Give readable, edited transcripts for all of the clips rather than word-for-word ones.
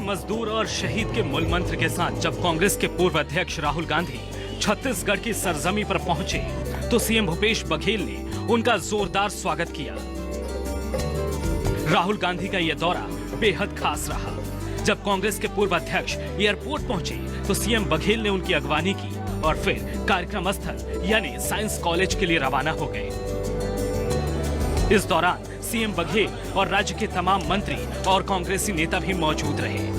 मजदूर और शहीद के मूल मंत्र के साथ जब कांग्रेस के पूर्व अध्यक्ष राहुल गांधी छत्तीसगढ़ की सरजमी पर पहुंचे तो सीएम भूपेश बघेल ने उनका जोरदार स्वागत किया। राहुल गांधी का यह दौरा बेहद खास रहा। जब कांग्रेस के पूर्व अध्यक्ष एयरपोर्ट पहुंचे तो सीएम बघेल ने उनकी अगवानी की और फिर कार्यक्रम स्थल यानी साइंस कॉलेज के लिए रवाना हो गए। इस दौरान सीएम बघेल और राज्य के तमाम मंत्री और कांग्रेसी नेता भी मौजूद रहे।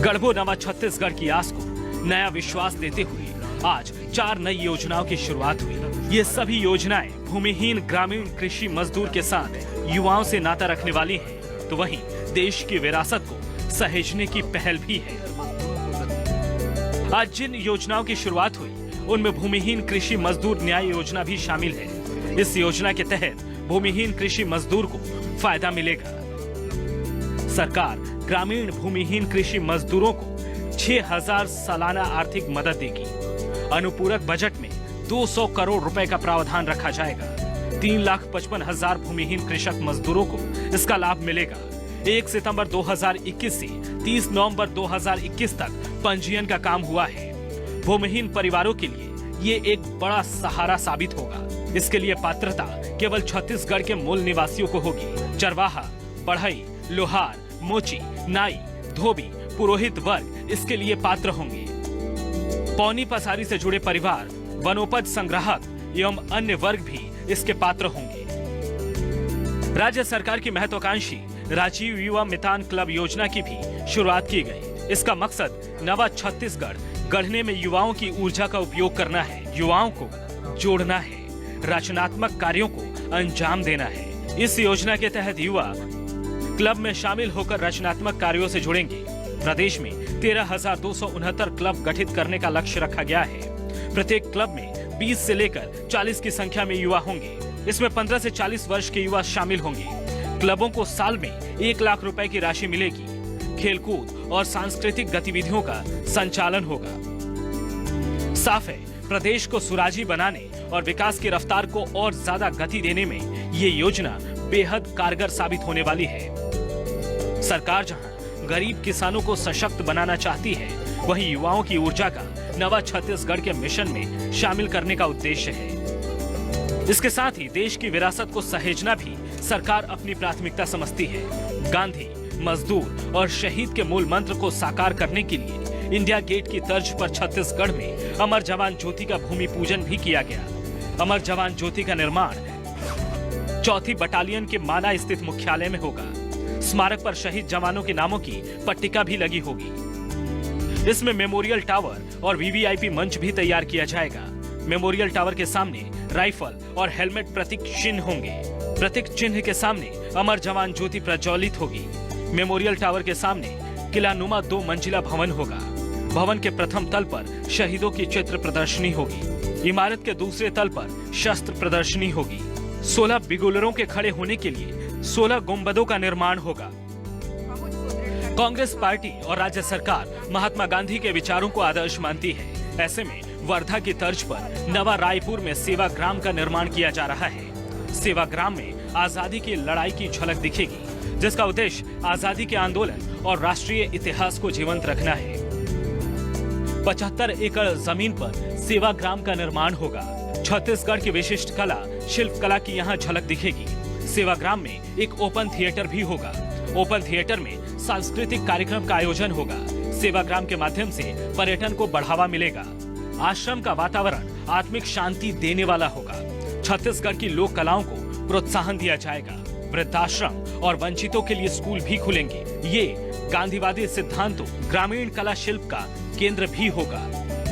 गढ़बो नवा छत्तीसगढ़ की आस को नया विश्वास देते हुए आज 4 नई योजनाओं की शुरुआत हुई। ये सभी योजनाएं भूमिहीन ग्रामीण कृषि मजदूर के साथ युवाओं से नाता रखने वाली हैं, तो वहीं देश की विरासत को सहेजने की पहल भी है। आज जिन योजनाओं की शुरुआत हुई उनमें भूमिहीन कृषि मजदूर न्याय योजना भी शामिल है। इस योजना के तहत भूमिहीन कृषि मजदूर को फायदा मिलेगा। सरकार ग्रामीण भूमिहीन कृषि मजदूरों को 6,000 सालाना आर्थिक मदद देगी। अनुपूरक बजट में 200 करोड़ रुपए का प्रावधान रखा जाएगा। 3,55,000 भूमिहीन कृषक मजदूरों को इसका लाभ मिलेगा। 1 सितंबर 2021 से 30 नवंबर 2021 तक पंजीयन का काम हुआ है। भूमिहीन परिवारों के लिए ये एक बड़ा सहारा साबित होगा। इसके लिए पात्रता केवल छत्तीसगढ़ के मूल निवासियों को होगी। चरवाहा, बढ़ई, लोहार, मोची, नाई, धोबी, पुरोहित वर्ग इसके लिए पात्र होंगे। पौनी पसारी से जुड़े परिवार, वनोपज संग्राहक एवं अन्य वर्ग भी इसके पात्र होंगे। राज्य सरकार की महत्वाकांक्षी राजीव युवा मितान क्लब योजना की भी शुरुआत की गई। इसका मकसद नवा छत्तीसगढ़ गढ़ने में युवाओं की ऊर्जा का उपयोग करना है, युवाओं को जोड़ना है, रचनात्मक कार्यों को अंजाम देना है। इस योजना के तहत युवा क्लब में शामिल होकर रचनात्मक कार्यों से जुड़ेंगे। प्रदेश में 13,269 क्लब गठित करने का लक्ष्य रखा गया है। प्रत्येक क्लब में 20 से लेकर 40 की संख्या में युवा होंगे। इसमें 15 से 40 वर्ष के युवा शामिल होंगे। क्लबों को साल में 1 लाख रुपए की राशि मिलेगी। खेलकूद और सांस्कृतिक गतिविधियों का संचालन होगा। साफ है, प्रदेश को सुराजी बनाने और विकास की रफ्तार को और ज्यादा गति देने में ये योजना बेहद कारगर साबित होने वाली है। सरकार जहां गरीब किसानों को सशक्त बनाना चाहती है, वहीं युवाओं की ऊर्जा का नवा छत्तीसगढ़ के मिशन में शामिल करने का उद्देश्य है। इसके साथ ही देश की विरासत को सहेजना भी सरकार अपनी प्राथमिकता समझती है। गांधी, मजदूर और शहीद के मूल मंत्र को साकार करने के लिए इंडिया गेट की तर्ज पर छत्तीसगढ़ में अमर जवान ज्योति का भूमि पूजन भी किया गया। अमर जवान ज्योति का निर्माण 4th बटालियन के माना स्थित मुख्यालय में होगा। स्मारक पर शहीद जवानों के नामों की पट्टिका भी लगी होगी। इसमें मेमोरियल टावर और वीवीआईपी मंच भी तैयार किया जाएगा। मेमोरियल टावर के सामने राइफल और हेलमेट प्रतीक चिन्ह होंगे। प्रतीक चिन्ह के सामने अमर जवान ज्योति प्रज्वलित होगी। मेमोरियल टावर के सामने किलानुमा 2 मंजिला भवन होगा। भवन के प्रथम तल पर शहीदों की चित्र प्रदर्शनी होगी। इमारत के दूसरे तल पर शस्त्र प्रदर्शनी होगी। 16 बिगुलरों के खड़े होने के लिए 16 गुंबदों का निर्माण होगा। कांग्रेस पार्टी और राज्य सरकार महात्मा गांधी के विचारों को आदर्श मानती है। ऐसे में वर्धा की तर्ज पर नवा रायपुर में सेवाग्राम का निर्माण किया जा रहा है। सेवाग्राम में आजादी की लड़ाई की झलक दिखेगी, जिसका उद्देश्य आजादी के आंदोलन और राष्ट्रीय इतिहास को जीवंत रखना है। 75 एकड़ जमीन पर सेवाग्राम का निर्माण होगा। छत्तीसगढ़ की विशिष्ट कला, शिल्प कला की यहाँ झलक दिखेगी। सेवाग्राम में एक ओपन थिएटर भी होगा। ओपन थिएटर में सांस्कृतिक कार्यक्रम का आयोजन होगा। सेवाग्राम के माध्यम से पर्यटन को बढ़ावा मिलेगा। आश्रम का वातावरण आत्मिक शांति देने वाला होगा। छत्तीसगढ़ की लोक कलाओं को प्रोत्साहन दिया जाएगा। वृद्धाश्रम और वंचितों के लिए स्कूल भी खुलेंगे। ये गांधीवादी सिद्धांतों, ग्रामीण कला शिल्प का केंद्र भी होगा।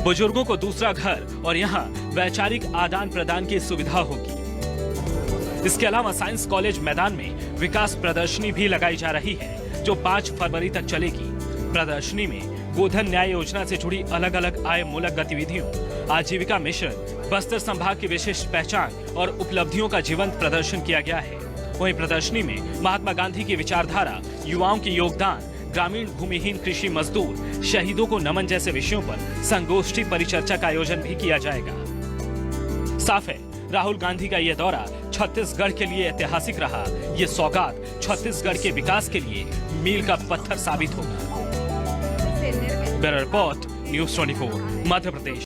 बुजुर्गों को दूसरा घर और यहाँ वैचारिक आदान प्रदान की सुविधा होगी। इसके अलावा साइंस कॉलेज मैदान में विकास प्रदर्शनी भी लगाई जा रही है, जो 5 फरवरी तक चलेगी। प्रदर्शनी में गोधन न्याय योजना से जुड़ी अलग अलग आय मूलक गतिविधियों, आजीविका मिशन, बस्तर संभाग की विशिष्ट पहचान और उपलब्धियों का जीवंत प्रदर्शन किया गया है। वहीं प्रदर्शनी में महात्मा गांधी की विचारधारा, युवाओं के योगदान, ग्रामीण भूमिहीन कृषि मजदूर, शहीदों को नमन जैसे विषयों पर संगोष्ठी परिचर्चा का आयोजन भी किया जाएगा। साफ है, राहुल गांधी का यह दौरा छत्तीसगढ़ के लिए ऐतिहासिक रहा। ये सौगात छत्तीसगढ़ के विकास के लिए मील का पत्थर साबित होगा। Bureau report, news 24, Madhya Pradesh.